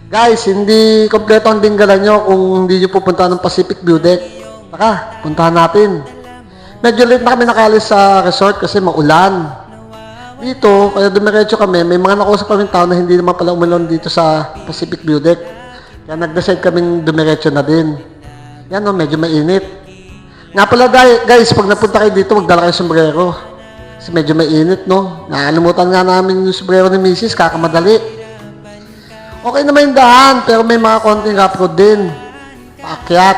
Guys, hindi kompleto ang dinggalan nyo kung hindi nyo pupunta ng Pacific View Deck. Tara, puntahan natin. Medyo late na kami nakalis sa resort kasi maulan. Dito, kaya dumiretso kami, may mga nakausap kaming tao na hindi naman pala umulon dito sa Pacific View Deck. Kaya nag-decide kaming dumiretso na din. Yan o, medyo mainit. Nga pala guys, pag napunta kayo dito, magdala kayo sombrero. Kasi medyo mainit, no? Nakalimutan nga namin yung sombrero ni Mrs. Kakamadali. Okay naman yung daan, pero may mga konting rough road din. Paakyat.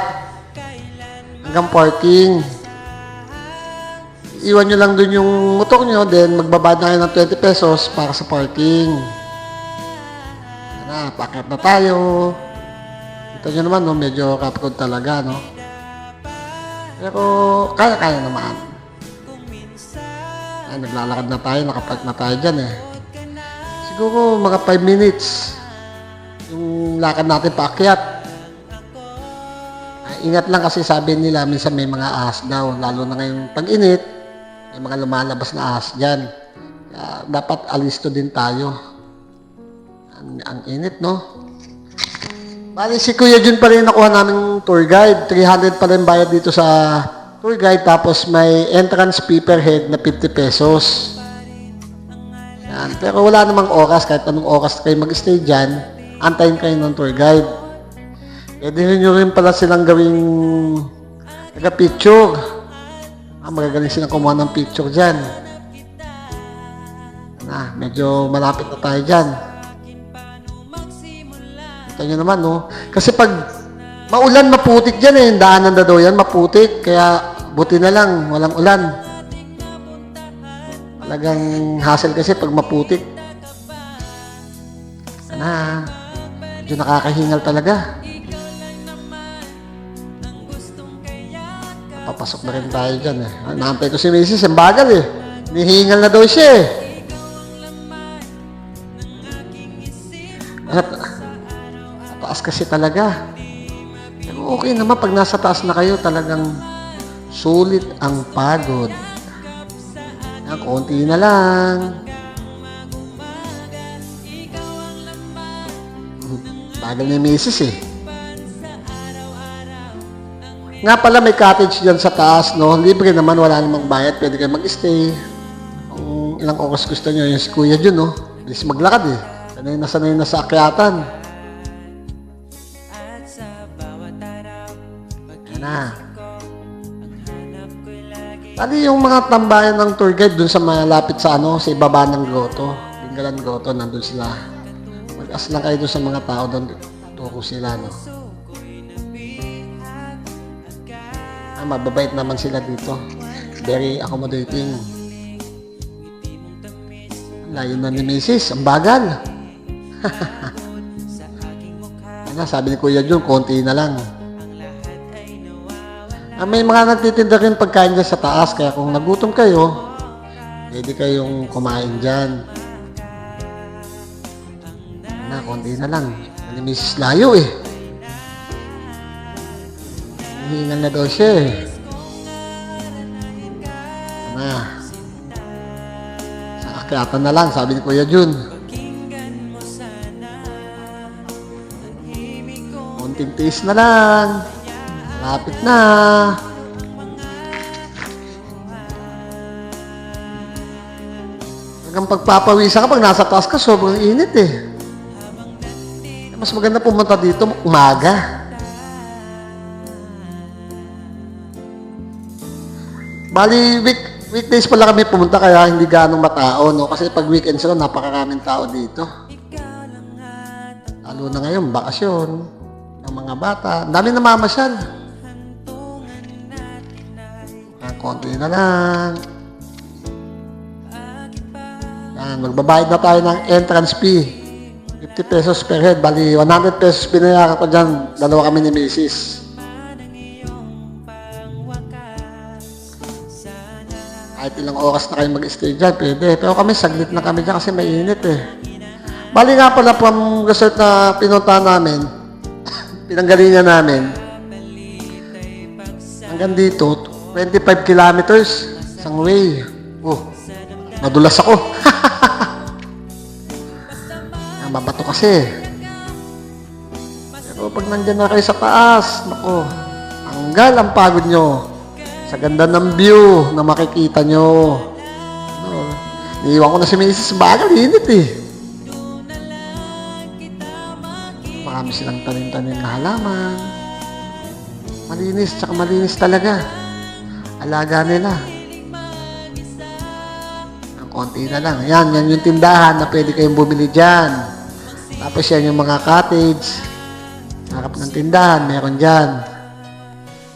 Hanggang parking. Iwan nyo lang dun yung motor nyo, then magbabayad na kayo ng 20 pesos para sa parking. Yan na, paakyat na tayo. Ito nyo naman, no, medyo rough road talaga, no? Pero, kaya-kaya naman. Ay, naglalakad na tayo, nakapark na tayo dyan, eh. Siguro, mga 5 minutes. Yung lakad natin paakyat. Ingat lang kasi sabi nila minsan may mga ahas daw, lalo na ngayong pag-init, may mga lumalabas na ahas dyan. Kaya dapat alisto din tayo. Ang init, no? Bali si Kuya Jun pa rin nakuha naming tour guide. 300 pa rin bayad dito sa tour guide, tapos may entrance fee per head na 50 pesos. Yan. Pero wala namang oras, kahit anong oras kayo mag-stay dyan, antayin kayo ng tour guide. Pwede nyo rin pala silang gawing taga-picture. Magagaling silang kumuha ng picture dyan. Medyo malapit na tayo dyan. Kita nyo naman, no? Kasi pag maulan, maputik dyan eh. Daanan na daw yan, maputik. Kaya buti na lang, walang ulan. Talagang hassle kasi pag maputik. Medyo nakakahingal talaga. Papasok na rin tayo dyan eh. Naantay ko si Mrs. Ang bagal eh. Nihingal na daw siya eh. At taas kasi talaga. Pero okay naman pag nasa taas na kayo, talagang sulit ang pagod. Konti na lang. Bagal ni Mrs. eh. Nga pala may cottage dyan sa taas, no? Libre naman, wala namang bayad. Pwede kayo mag-stay. Kung ilang oras gusto nyo, yung si Kuya Jun, no? Bilis maglakad eh. Sanay na sa akyatan. Yan na. Tali yung mga tambayan ng tour guide dun sa malapit sa sa ibaba ng grotto. Dinggalan grotto, nandun sila. Mag-as lang kayo dun sa mga tao doon. Turo sila, no? Mababait naman sila dito. Very accommodating. Layo na ni Mrs. Ang bagal. Sabi ni Kuya Jun, konti na lang. May mga nagtitinda rin pagkain dyan sa taas. Kaya kung nagutom kayo, pwede kayong kumain dyan. Konti na lang. Ni Mrs. layo eh. Hingal na daw siya eh. Sa akyatan na lang, sabi ni Kuya Jun. Konting tiis na lang. Lapit na. Hanggang pagpapawisan ka, pag nasa taas ka, sobrang init eh. Mas maganda pumunta dito umaga. Bali, weekdays pala kami pumunta kaya hindi ganong matao, no? Kasi pag weekends lang, napakaraming tao dito. Lalo na ngayon, bakasyon ng mga bata. Ang dami namamasyal. Konti na lang. Yan, magbabayad na tayo ng entrance fee. 50 pesos per head. Bali, 100 pesos binayaran ko dyan. Dalawa kami ni Mrs. Kahit ilang oras na kayo mag-stay dyan, pwede. Pero kami, saglit na kami dyan kasi mainit eh. Bali nga pala from resort na pinuntahan namin, pinanggalingan namin, hanggang dito, 25 kilometers isang way. Madulas ako. mabato kasi. Pero pag nandyan na kayo sa taas, nako, tanggal ang pagod nyo. Sa ganda ng view na makikita nyo. Ano, niiwan ko na si Mrs. Bagal, init eh. Marami silang tanim-tanim na halaman. Malinis, tsaka malinis talaga. Alaga nila. Ang konti na lang. Yan yung tindahan na pwede kayong bumili dyan. Tapos yan yung mga cottage. Harap ng tindahan, meron dyan.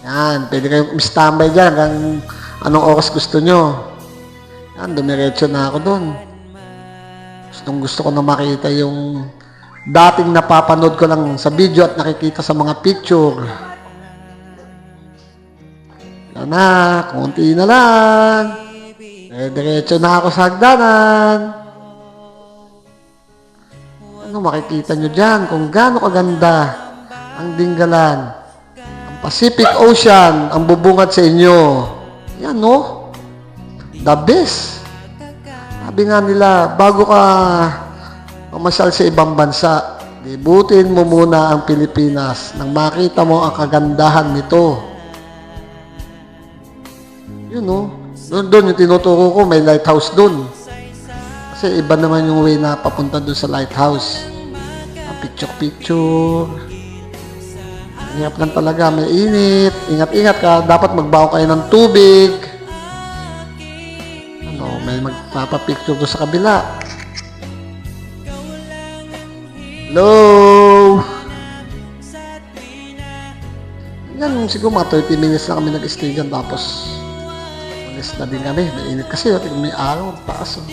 Yan, pwede kayong standby dyan hanggang anong oras gusto nyo. Yan, dumiretso na ako dun. Gusto ko na makita yung dating napapanood ko lang sa video at nakikita sa mga picture. Yan na, konti na lang. Diretso na ako sa hagdanan. Ano makikita nyo dyan kung gaano kaganda ang Dingalan. Ang Pacific Ocean ang bubungad sa inyo. Yan no? The best. Sabi nga nila, bago ka mamasyal sa ibang bansa, libutin mo muna ang Pilipinas nang makita mo ang kagandahan nito. Yun no? Doon yung tinuturo ko, may lighthouse doon. Kasi iba naman yung way na papunta doon sa lighthouse. Picture-picture. Hirap lang talaga, may init. Ingat-ingat ka, dapat magbaho kayo ng tubig. Ano, may magpapapicture doon sa kabila. Hello! Yan, siguro mga 30 minutes na kami nag-stay dyan, tapos alis na din kami. Mainit kasi, may araw, taas.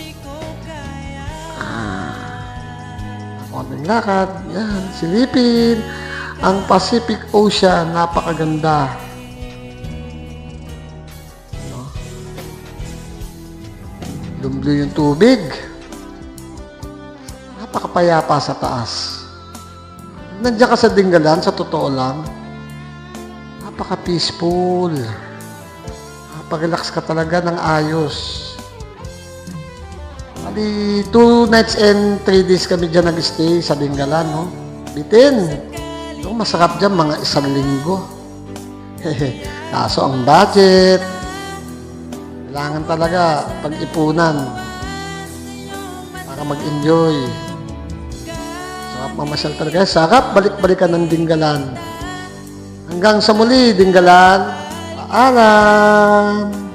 Konting lakad, yan, silipin. Ang Pacific Ocean, napakaganda. No? Lumblue yung tubig. Napakapayapa sa taas. Nandiyan ka sa Dingalan, sa totoo lang, napaka-peaceful. Napag-relax ka talaga ng ayos. Bali, 2 nights and 3 days kami dyan nag-stay sa Dingalan, no? Bitin. Yung masarap dyan, mga 1 linggo. Kaso ang budget, kailangan talaga pag-ipunan para mag-enjoy. Sarap mamasyal talaga. Sarap balik-balikan ng Dingalan. Hanggang sa muli, Dingalan. Paalam!